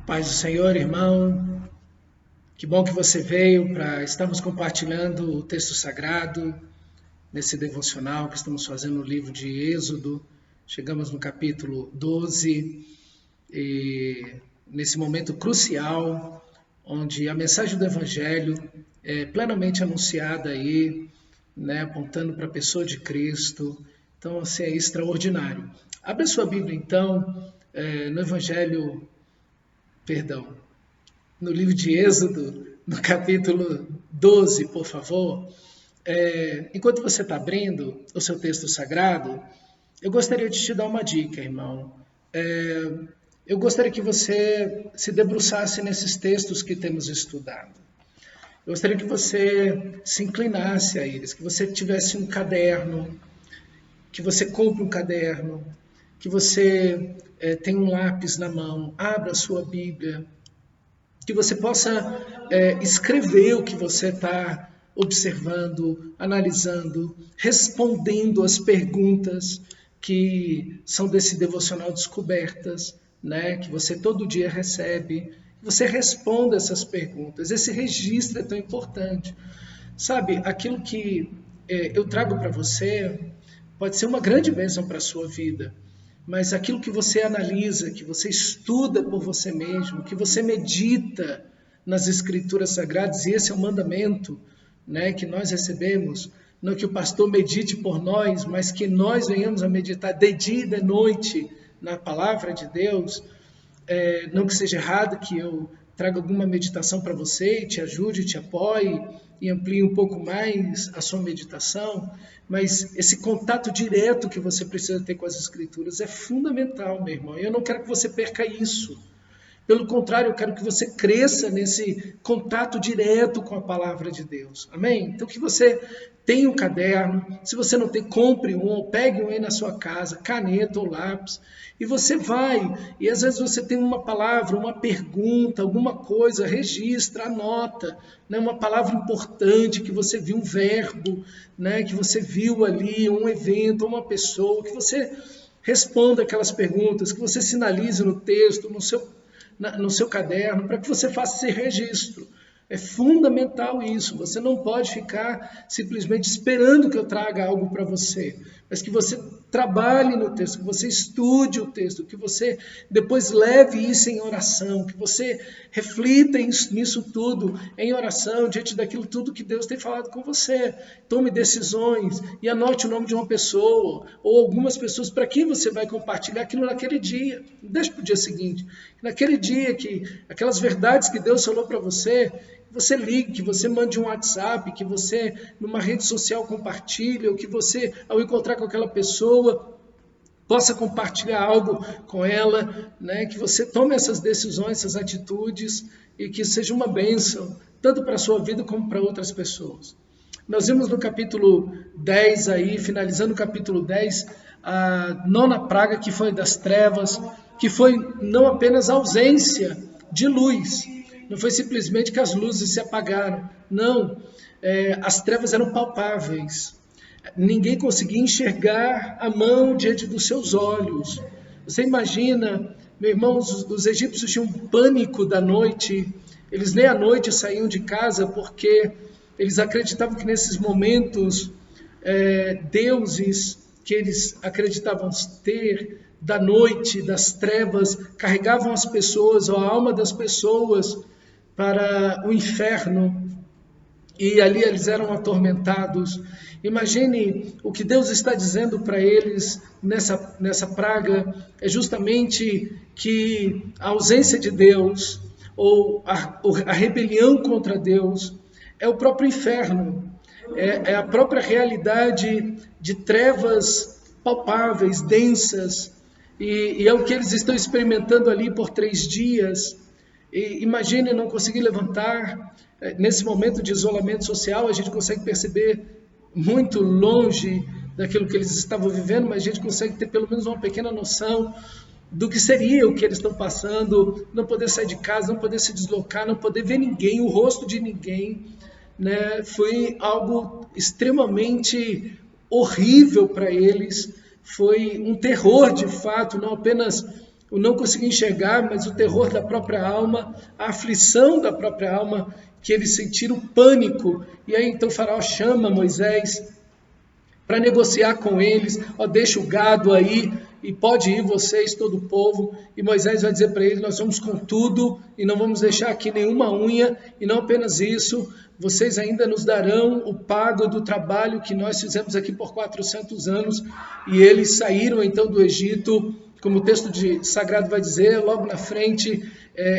Paz do Senhor, irmão. Que bom que você veio para estarmos compartilhando o texto sagrado nesse devocional que estamos fazendo no livro de Êxodo. Chegamos no capítulo 12 e nesse momento crucial, onde a mensagem do Evangelho é plenamente anunciada aí, né, apontando para a pessoa de Cristo. Então, assim, é extraordinário. Abra sua Bíblia, então, no Evangelho, perdão, no livro de Êxodo, no capítulo 12, por favor. Enquanto você está abrindo o seu texto sagrado, eu gostaria de te dar uma dica, irmão. Eu gostaria que você se debruçasse nesses textos que temos estudado. Eu gostaria que você se inclinasse a eles, que você tivesse um caderno, que você compre um caderno, que você tenha um lápis na mão, abra a sua Bíblia, que você possa escrever o que você está observando, analisando, respondendo as perguntas que são desse devocional Descobertas, né, que você todo dia recebe. Você responda essas perguntas. Esse registro é tão importante. Sabe, aquilo que eu trago para você pode ser uma grande bênção para a sua vida, mas aquilo que você analisa, que você estuda por você mesmo, que você medita nas Escrituras Sagradas, e esse é o mandamento, né, que nós recebemos, não que o pastor medite por nós, mas que nós venhamos a meditar de dia e de noite na palavra de Deus. Não que seja errado que eu traga alguma meditação para você, te ajude, te apoie e amplie um pouco mais a sua meditação, mas esse contato direto que você precisa ter com as Escrituras é fundamental, meu irmão. Eu não quero que você perca isso. Pelo contrário, eu quero que você cresça nesse contato direto com a palavra de Deus. Amém? Então que você tenha um caderno, se você não tem, compre um, ou pegue um aí na sua casa, caneta ou lápis, e você vai, e às vezes você tem uma palavra, uma pergunta, alguma coisa, registra, anota, né, uma palavra importante que você viu, um verbo, né, que você viu ali, um evento, uma pessoa, que você responda aquelas perguntas, que você sinalize no texto, no seu caderno, para que você faça esse registro. É fundamental isso. Você não pode ficar simplesmente esperando que eu traga algo para você, mas que você trabalhe no texto, que você estude o texto, que você depois leve isso em oração, que você reflita nisso tudo em oração, diante daquilo tudo que Deus tem falado com você. Tome decisões e anote o nome de uma pessoa ou algumas pessoas para quem você vai compartilhar aquilo naquele dia. Não deixe para o dia seguinte. Naquele dia que aquelas verdades que Deus falou para você, que você ligue, que você mande um WhatsApp, que você numa rede social compartilhe, ou que você, ao encontrar com aquela pessoa, possa compartilhar algo com ela, né? Que você tome essas decisões, essas atitudes, e que seja uma bênção, tanto para a sua vida como para outras pessoas. Nós vimos no capítulo 10 aí, finalizando o capítulo 10, a nona praga, que foi das trevas, que foi não apenas a ausência de luz, não foi simplesmente que as luzes se apagaram, não, as trevas eram palpáveis, ninguém conseguia enxergar a mão diante dos seus olhos. Você imagina, meu irmão, os egípcios tinham pânico da noite, eles nem à noite saíam de casa porque eles acreditavam que nesses momentos deuses que eles acreditavam ter da noite, das trevas, carregavam as pessoas, ou a alma das pessoas para o inferno, e ali eles eram atormentados. Imagine o que Deus está dizendo para eles nessa praga, é justamente que a ausência de Deus, ou a rebelião contra Deus, é o próprio inferno, é a própria realidade de trevas palpáveis, densas, e é o que eles estão experimentando ali por 3 dias. E imagine não conseguir levantar. Nesse momento de isolamento social, a gente consegue perceber muito longe daquilo que eles estavam vivendo, mas a gente consegue ter pelo menos uma pequena noção do que seria o que eles estão passando, não poder sair de casa, não poder se deslocar, não poder ver ninguém, o rosto de ninguém, né? Foi algo extremamente horrível para eles, foi um terror de fato, não apenas o não conseguir enxergar, mas o terror da própria alma, a aflição da própria alma, que eles sentiram pânico. E aí então o faraó chama Moisés para negociar com eles, deixa o gado aí e pode ir vocês, todo o povo. E Moisés vai dizer para eles, nós vamos com tudo e não vamos deixar aqui nenhuma unha, e não apenas isso, vocês ainda nos darão o pago do trabalho que nós fizemos aqui por 400 anos. E eles saíram então do Egito, como o texto sagrado vai dizer, logo na frente,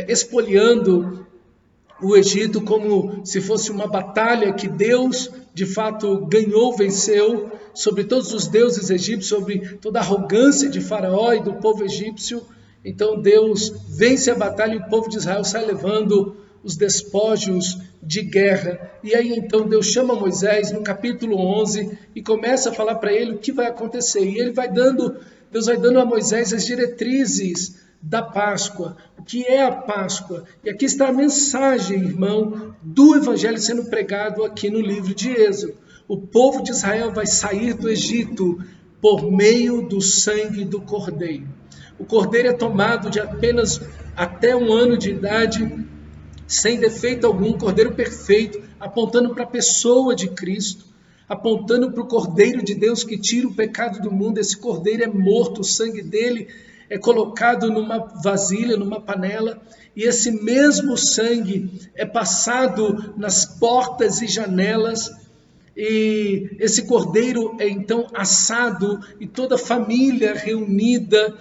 espoliando o Egito como se fosse uma batalha que Deus, de fato, ganhou, venceu sobre todos os deuses egípcios, sobre toda a arrogância de Faraó e do povo egípcio. Então Deus vence a batalha e o povo de Israel sai levando os despojos de guerra. E aí então Deus chama Moisés no capítulo 11 e começa a falar para ele o que vai acontecer. E Deus vai dando a Moisés as diretrizes da Páscoa. O que é a Páscoa? E aqui está a mensagem, irmão, do Evangelho sendo pregado aqui no livro de Êxodo. O povo de Israel vai sair do Egito por meio do sangue do Cordeiro. O Cordeiro é tomado de apenas até 1 ano de idade, sem defeito algum, Cordeiro perfeito, apontando para a pessoa de Cristo, apontando para o Cordeiro de Deus que tira o pecado do mundo. Esse Cordeiro é morto, o sangue dele é colocado numa vasilha, numa panela, e esse mesmo sangue é passado nas portas e janelas, e esse cordeiro é então assado, e toda a família reunida,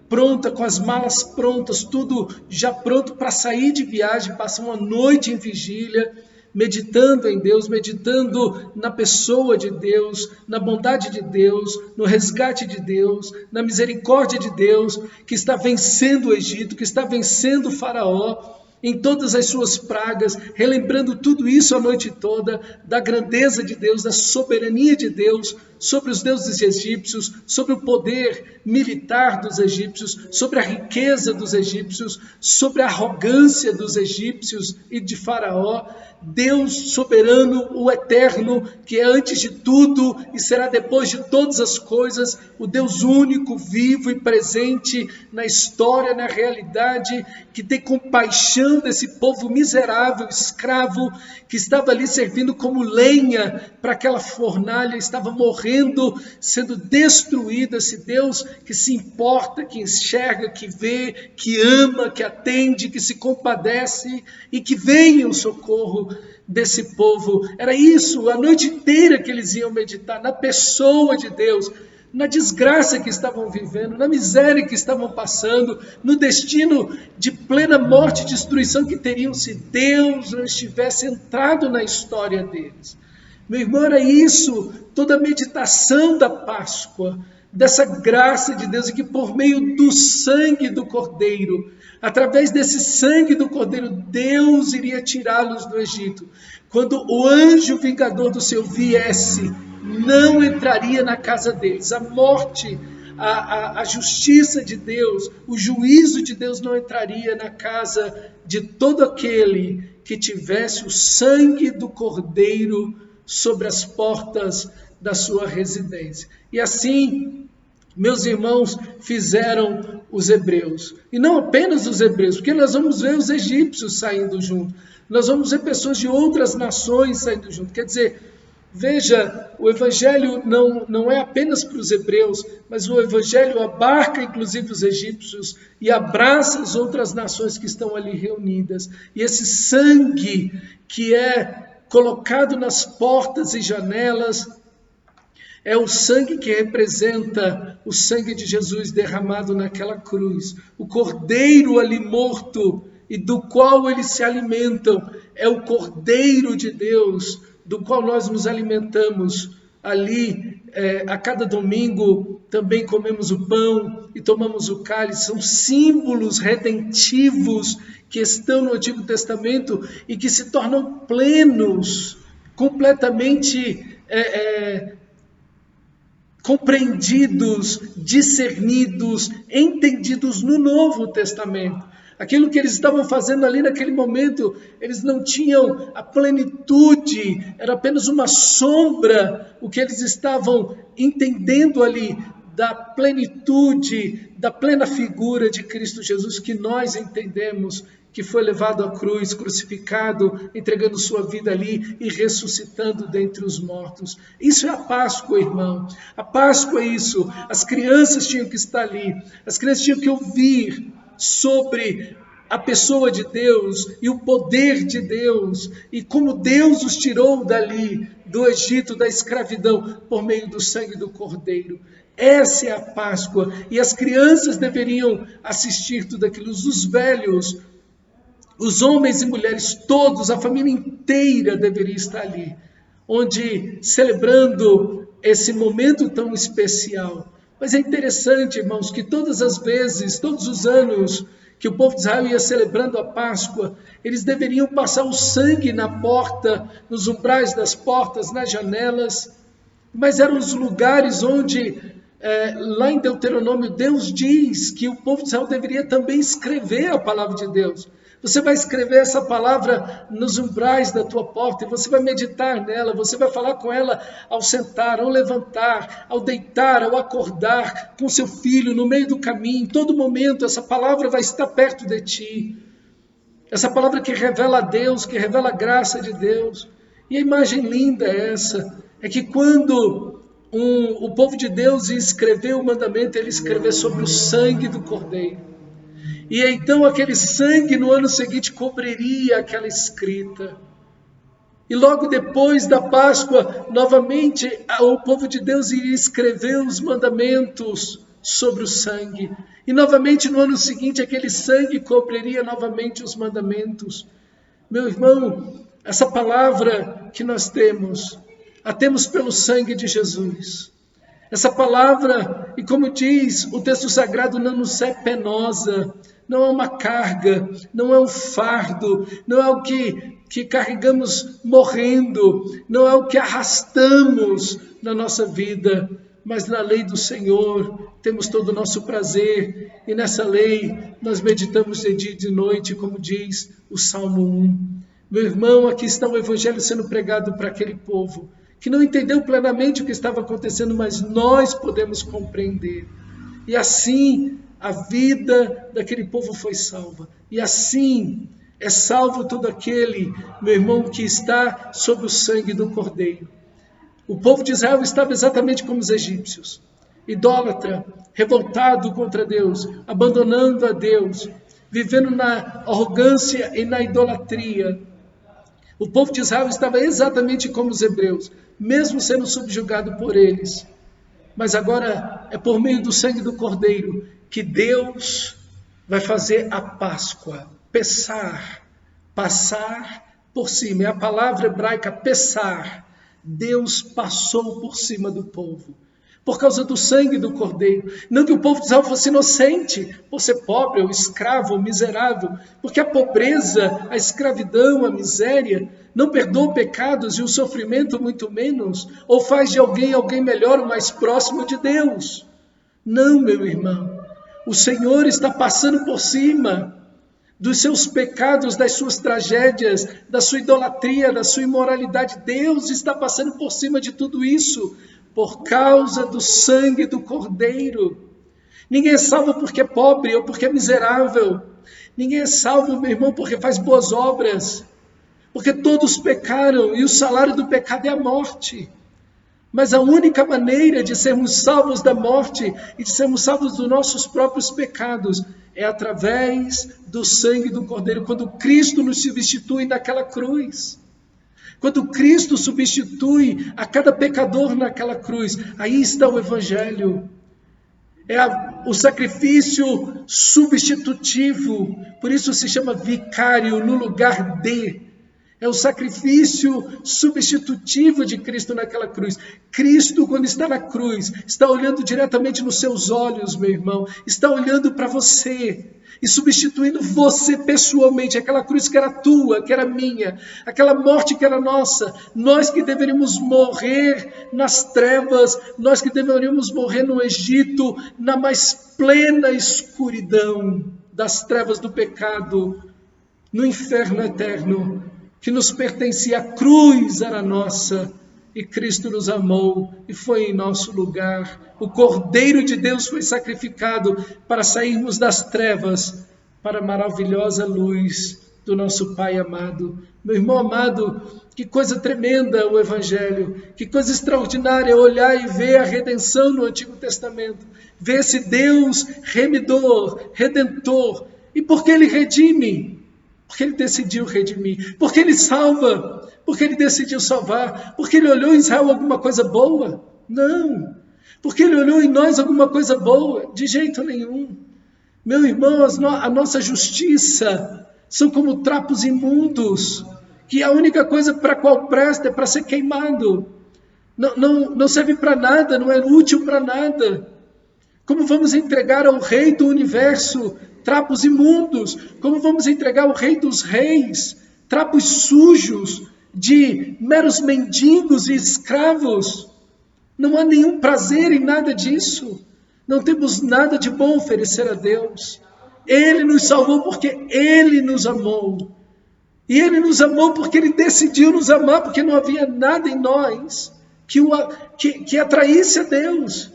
pronta, com as malas prontas, tudo já pronto para sair de viagem, passar uma noite em vigília, meditando em Deus, meditando na pessoa de Deus, na bondade de Deus, no resgate de Deus, na misericórdia de Deus, que está vencendo o Egito, que está vencendo o Faraó em todas as suas pragas, relembrando tudo isso a noite toda, da grandeza de Deus, da soberania de Deus sobre os deuses egípcios, sobre o poder militar dos egípcios, sobre a riqueza dos egípcios, sobre a arrogância dos egípcios e de Faraó. Deus soberano, o eterno, que é antes de tudo e será depois de todas as coisas, o Deus único, vivo e presente na história, na realidade, que tem compaixão desse povo miserável, escravo, que estava ali servindo como lenha para aquela fornalha, estava morrendo, sendo destruído. Esse Deus que se importa, que enxerga, que vê, que ama, que atende, que se compadece e que vem em socorro desse povo. Era isso, a noite inteira que eles iam meditar na pessoa de Deus, na desgraça que estavam vivendo, na miséria que estavam passando, no destino de plena morte e destruição que teriam se Deus não estivesse entrado na história deles. Meu irmão, era isso, toda a meditação da Páscoa, dessa graça de Deus, e que por meio do sangue do Cordeiro, através desse sangue do Cordeiro, Deus iria tirá-los do Egito. Quando o anjo vingador do Senhor viesse, não entraria na casa deles. A morte, a justiça de Deus, o juízo de Deus não entraria na casa de todo aquele que tivesse o sangue do Cordeiro sobre as portas da sua residência. E assim, meus irmãos, fizeram os hebreus. E não apenas os hebreus, porque nós vamos ver os egípcios saindo junto. Nós vamos ver pessoas de outras nações saindo junto. Quer dizer, veja, o evangelho não é apenas para os hebreus, mas o evangelho abarca inclusive os egípcios e abraça as outras nações que estão ali reunidas. E esse sangue que é colocado nas portas e janelas é o sangue que representa o sangue de Jesus derramado naquela cruz. O cordeiro ali morto e do qual eles se alimentam é o Cordeiro de Deus, do qual nós nos alimentamos ali. A cada domingo também comemos o pão e tomamos o cálice. São símbolos redentivos que estão no Antigo Testamento e que se tornam plenos, completamente compreendidos, discernidos, entendidos no Novo Testamento. Aquilo que eles estavam fazendo ali naquele momento, eles não tinham a plenitude, era apenas uma sombra o que eles estavam entendendo ali da plenitude, da plena figura de Cristo Jesus, que nós entendemos que foi levado à cruz, crucificado, entregando sua vida ali e ressuscitando dentre os mortos. Isso é a Páscoa, irmão. A Páscoa é isso. As crianças tinham que estar ali. As crianças tinham que ouvir sobre a pessoa de Deus e o poder de Deus e como Deus os tirou dali, do Egito, da escravidão, por meio do sangue do Cordeiro. Essa é a Páscoa. E as crianças deveriam assistir tudo aquilo. Os velhos, os homens e mulheres, todos, a família inteira deveria estar ali, onde celebrando esse momento tão especial. Mas é interessante, irmãos, que todas as vezes, todos os anos que o povo de Israel ia celebrando a Páscoa, eles deveriam passar o sangue na porta, nos umbrais das portas, nas janelas, mas eram os lugares onde, lá em Deuteronômio, Deus diz que o povo de Israel deveria também escrever a palavra de Deus. Você vai escrever essa palavra nos umbrais da tua porta e você vai meditar nela, você vai falar com ela ao sentar, ao levantar, ao deitar, ao acordar, com seu filho no meio do caminho. Em todo momento essa palavra vai estar perto de ti. Essa palavra que revela a Deus, que revela a graça de Deus. E a imagem linda é essa, é que quando o povo de Deus ia escrever o mandamento, ele escreveu sobre o sangue do Cordeiro. E então aquele sangue no ano seguinte cobriria aquela escrita. E logo depois da Páscoa, novamente o povo de Deus iria escrever os mandamentos sobre o sangue. E novamente no ano seguinte aquele sangue cobriria novamente os mandamentos. Meu irmão, essa palavra que nós temos, a temos pelo sangue de Jesus. Essa palavra, e como diz o texto sagrado, não nos é penosa, não é uma carga, não é um fardo, não é o que carregamos morrendo, não é o que arrastamos na nossa vida, mas na lei do Senhor temos todo o nosso prazer, e nessa lei nós meditamos de dia e de noite, como diz o Salmo 1. Meu irmão, aqui está o Evangelho sendo pregado para aquele povo, que não entendeu plenamente o que estava acontecendo, mas nós podemos compreender. E assim a vida daquele povo foi salva. E assim é salvo todo aquele, meu irmão, que está sob o sangue do Cordeiro. O povo de Israel estava exatamente como os egípcios, idólatra, revoltado contra Deus, abandonando a Deus, vivendo na arrogância e na idolatria. O povo de Israel estava exatamente como os hebreus, mesmo sendo subjugado por eles. Mas agora é por meio do sangue do Cordeiro que Deus vai fazer a Páscoa, passar por cima. É a palavra hebraica pesar. Deus passou por cima do povo, por causa do sangue do Cordeiro. Não que o povo de Israel fosse inocente, por ser pobre, ou escravo, ou miserável, porque a pobreza, a escravidão, a miséria, não perdoa pecados e o sofrimento muito menos, ou faz de alguém melhor ou mais próximo de Deus. Não, meu irmão. O Senhor está passando por cima dos seus pecados, das suas tragédias, da sua idolatria, da sua imoralidade. Deus está passando por cima de tudo isso por causa do sangue do Cordeiro. Ninguém é salvo porque é pobre ou porque é miserável. Ninguém é salvo, meu irmão, porque faz boas obras. Porque todos pecaram e o salário do pecado é a morte. Mas a única maneira de sermos salvos da morte e de sermos salvos dos nossos próprios pecados é através do sangue do Cordeiro, quando Cristo nos substitui naquela cruz. Quando Cristo substitui a cada pecador naquela cruz, aí está o Evangelho. É o sacrifício substitutivo, por isso se chama vicário no lugar de. É o sacrifício substitutivo de Cristo naquela cruz. Cristo, quando está na cruz, está olhando diretamente nos seus olhos, meu irmão. Está olhando para você e substituindo você pessoalmente. Aquela cruz que era tua, que era minha. Aquela morte que era nossa. Nós que deveríamos morrer nas trevas. Nós que deveríamos morrer no Egito, na mais plena escuridão das trevas do pecado, no inferno eterno que nos pertencia. A cruz era nossa e Cristo nos amou e foi em nosso lugar. O Cordeiro de Deus foi sacrificado para sairmos das trevas para a maravilhosa luz do nosso Pai amado. Meu irmão amado, que coisa tremenda o Evangelho, que coisa extraordinária olhar e ver a redenção no Antigo Testamento, ver esse Deus remidor, redentor. E por que Ele redime? Porque Ele decidiu redimir. Porque Ele salva? Porque Ele decidiu salvar. Porque Ele olhou em Israel alguma coisa boa? Não. Porque Ele olhou em nós alguma coisa boa? De jeito nenhum. Meu irmão, a nossa justiça são como trapos imundos, que a única coisa para a qual presta é para ser queimado. Não serve para nada, não é útil para nada. Como vamos entregar ao Rei do Universo trapos imundos? Como vamos entregar ao Rei dos Reis trapos sujos de meros mendigos e escravos? Não há nenhum prazer em nada disso. Não temos nada de bom a oferecer a Deus. Ele nos salvou porque Ele nos amou. E Ele nos amou porque Ele decidiu nos amar, porque não havia nada em nós que atraísse a Deus.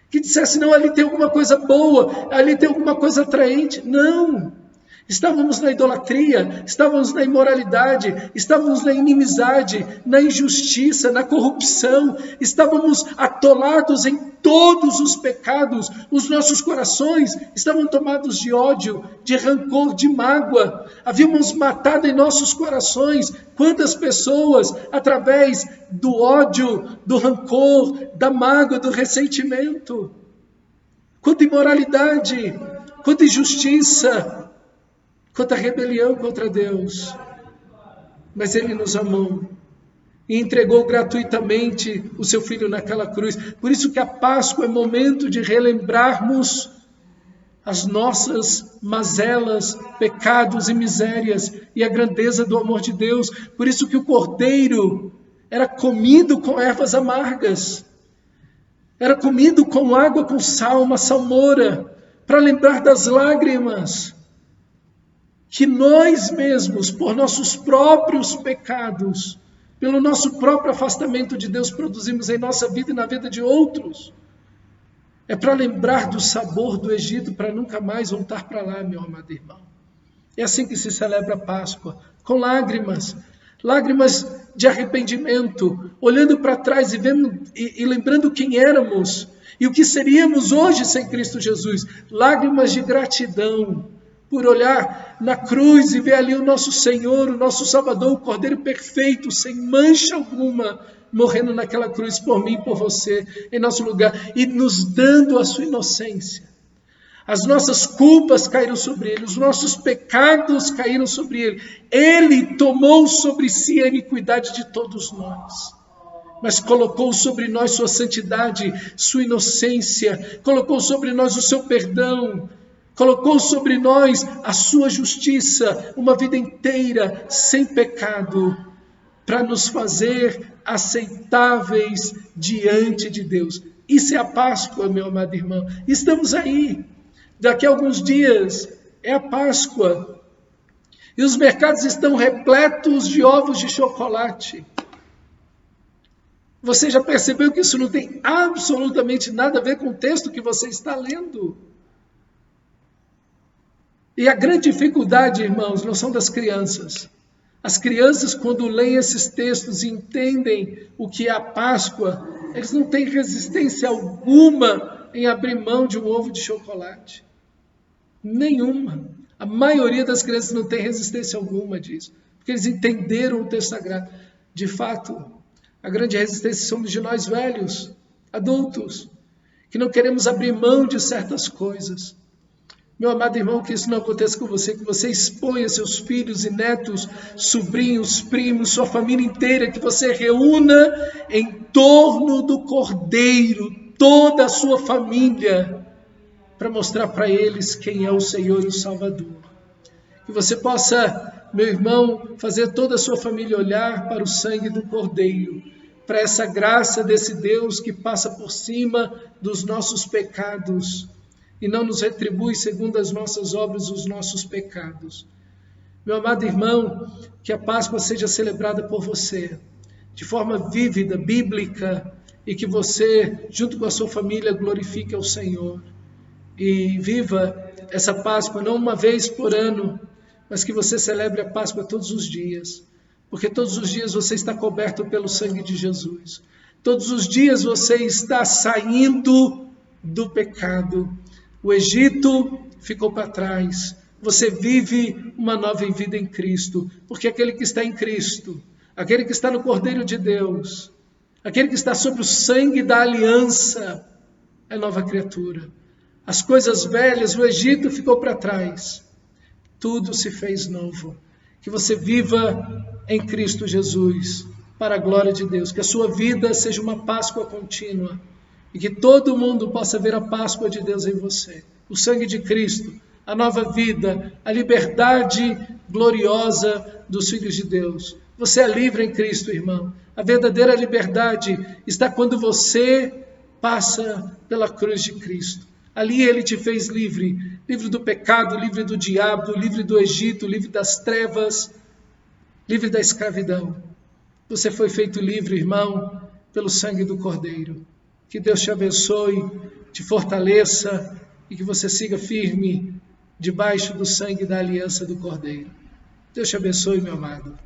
Que dissesse, não, ali tem alguma coisa boa, ali tem alguma coisa atraente. Não. Estávamos na idolatria, estávamos na imoralidade, estávamos na inimizade, na injustiça, na corrupção, estávamos atolados em todos os pecados, os nossos corações estavam tomados de ódio, de rancor, de mágoa, havíamos matado em nossos corações quantas pessoas através do ódio, do rancor, da mágoa, do ressentimento, quanta imoralidade, quanta injustiça, quanta rebelião contra Deus. Mas Ele nos amou e entregou gratuitamente o seu Filho naquela cruz. Por isso que a Páscoa é momento de relembrarmos as nossas mazelas, pecados e misérias e a grandeza do amor de Deus. Por isso que o Cordeiro era comido com ervas amargas, era comido com água com sal, uma salmoura, para lembrar das lágrimas que nós mesmos, por nossos próprios pecados, pelo nosso próprio afastamento de Deus, produzimos em nossa vida e na vida de outros. É para lembrar do sabor do Egito, para nunca mais voltar para lá, meu amado irmão. É assim que se celebra a Páscoa, com lágrimas de arrependimento, olhando para trás e lembrando quem éramos e o que seríamos hoje sem Cristo Jesus. Lágrimas de gratidão, por olhar na cruz e ver ali o nosso Senhor, o nosso Salvador, o Cordeiro perfeito, sem mancha alguma, morrendo naquela cruz por mim e por você, em nosso lugar, e nos dando a sua inocência. As nossas culpas caíram sobre Ele, os nossos pecados caíram sobre Ele. Ele tomou sobre si a iniquidade de todos nós, mas colocou sobre nós sua santidade, sua inocência, colocou sobre nós o seu perdão, colocou sobre nós a sua justiça, uma vida inteira sem pecado, para nos fazer aceitáveis diante de Deus. Isso é a Páscoa, meu amado irmão. Estamos aí. Daqui a alguns dias é a Páscoa. E os mercados estão repletos de ovos de chocolate. Você já percebeu que isso não tem absolutamente nada a ver com o texto que você está lendo? E a grande dificuldade, irmãos, não são das crianças. As crianças, quando leem esses textos e entendem o que é a Páscoa, eles não têm resistência alguma em abrir mão de um ovo de chocolate. Nenhuma. A maioria das crianças não tem resistência alguma disso, porque eles entenderam o texto sagrado. De fato, a grande resistência somos de nós velhos, adultos, que não queremos abrir mão de certas coisas. Meu amado irmão, que isso não aconteça com você, que você exponha seus filhos e netos, sobrinhos, primos, sua família inteira, que você reúna em torno do Cordeiro toda a sua família, para mostrar para eles quem é o Senhor e o Salvador. Que você possa, meu irmão, fazer toda a sua família olhar para o sangue do Cordeiro, para essa graça desse Deus que passa por cima dos nossos pecados, e não nos retribui segundo as nossas obras os nossos pecados. Meu amado irmão, que a Páscoa seja celebrada por você, de forma vívida, bíblica, e que você, junto com a sua família, glorifique ao Senhor. E viva essa Páscoa não uma vez por ano, mas que você celebre a Páscoa todos os dias, porque todos os dias você está coberto pelo sangue de Jesus. Todos os dias você está saindo do pecado. O Egito ficou para trás. Você vive uma nova vida em Cristo, porque aquele que está em Cristo, aquele que está no Cordeiro de Deus, aquele que está sobre o sangue da aliança, é nova criatura. As coisas velhas, o Egito ficou para trás. Tudo se fez novo. Que você viva em Cristo Jesus, para a glória de Deus. Que a sua vida seja uma Páscoa contínua. E que todo mundo possa ver a Páscoa de Deus em você. O sangue de Cristo, a nova vida, a liberdade gloriosa dos filhos de Deus. Você é livre em Cristo, irmão. A verdadeira liberdade está quando você passa pela cruz de Cristo. Ali Ele te fez livre, livre do pecado, livre do diabo, livre do Egito, livre das trevas, livre da escravidão. Você foi feito livre, irmão, pelo sangue do Cordeiro. Que Deus te abençoe, te fortaleça e que você siga firme debaixo do sangue da aliança do Cordeiro. Deus te abençoe, meu amado.